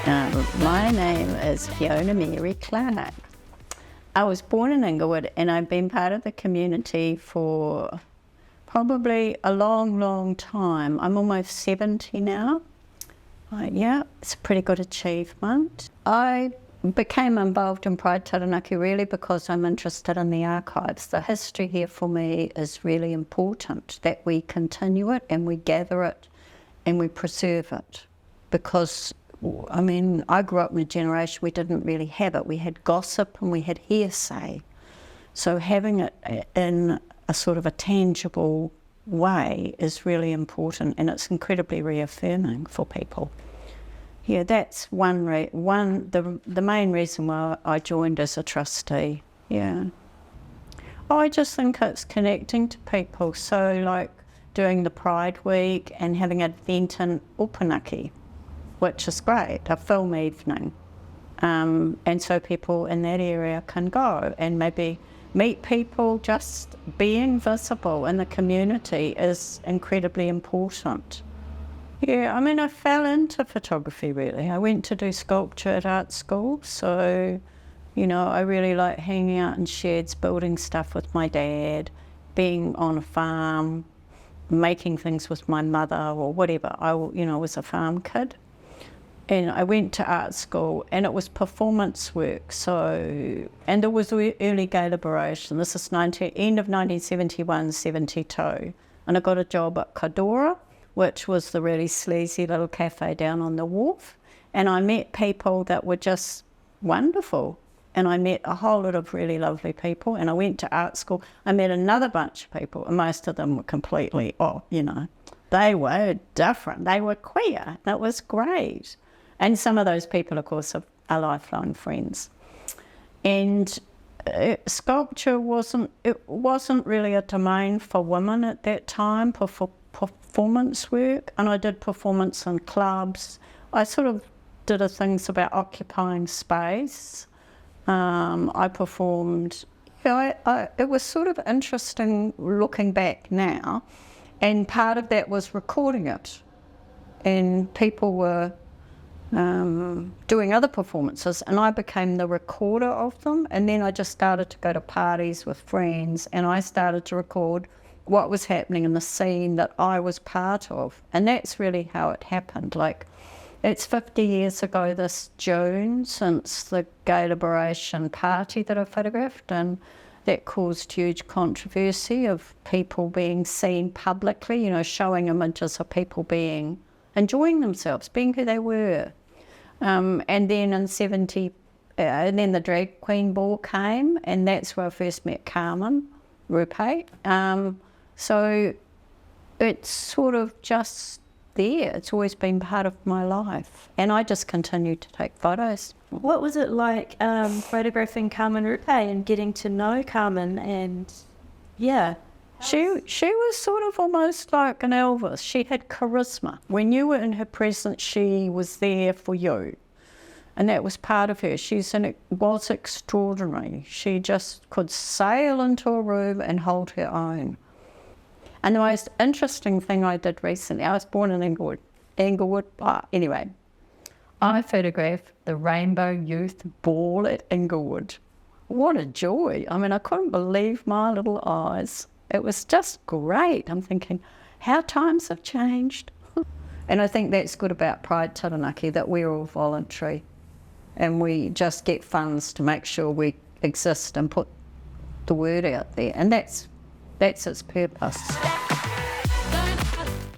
My name is Fiona Mary Clark. I was born in Inglewood and I've been part of the community for probably a long, long time. I'm almost 70 now. Yeah, it's a pretty good achievement. I became involved in Pride Taranaki really because I'm interested in the archives. The history here for me is really important, that we continue it and we gather it and we preserve it. Because, I mean, I grew up in a generation we didn't really have it. We had gossip and we had hearsay. So having it in a sort of a tangible way is really important, and it's incredibly reaffirming for people. Yeah, that's the main reason why I joined as a trustee. Yeah. I just think it's connecting to people. So like doing the Pride Week and having an event in Opunaki, which is great, a film evening. And so people in that area can go and maybe meet people. Just being visible in the community is incredibly important. Yeah, I mean, I fell into photography really. I went to do sculpture at art school, so, you know, I really like hanging out in sheds, building stuff with my dad, being on a farm, making things with my mother or whatever. I was a farm kid. And I went to art school and it was performance work. So, and it was early gay liberation. This is end of 1971, 72. And I got a job at Kadora, which was the really sleazy little cafe down on the wharf. And I met people that were just wonderful. And I met a whole lot of really lovely people. And I went to art school. I met another bunch of people, and most of them were completely, they were different. They were queer. That was great. And some of those people, of course, are lifelong friends. And sculpture wasn't really a domain for women at that time, for performance work. And I did performance in clubs. I sort of did things about occupying space. I performed. It was sort of interesting looking back now. And part of that was recording it. And people were doing other performances, and I became the recorder of them. And then I just started to go to parties with friends, and I started to record what was happening in the scene that I was part of. And that's really how it happened. Like, it's 50 years ago this June since the Gay Liberation Party that I photographed, and that caused huge controversy of people being seen publicly, showing images of people enjoying themselves, being who they were. And then in 70, and then the drag queen ball came, and that's where I first met Carmen Rupe. So it's sort of just there. It's always been part of my life, and I just continued to take photos. What was it like photographing Carmen Rupe and getting to know Carmen? And yeah, she was sort of almost like an Elvis. She had charisma. When you were in her presence, she was there for you, and that was part of her. It was extraordinary. She just could sail into a room and hold her own. And the most interesting thing I did recently, I was born in Inglewood. Anyway, I photographed the Rainbow Youth Ball at Inglewood. What a joy. I mean, I couldn't believe my little eyes. It was just great. I'm thinking, how times have changed. And I think that's good about Pride Taranaki, that we're all voluntary and we just get funds to make sure we exist and put the word out there. And that's its purpose.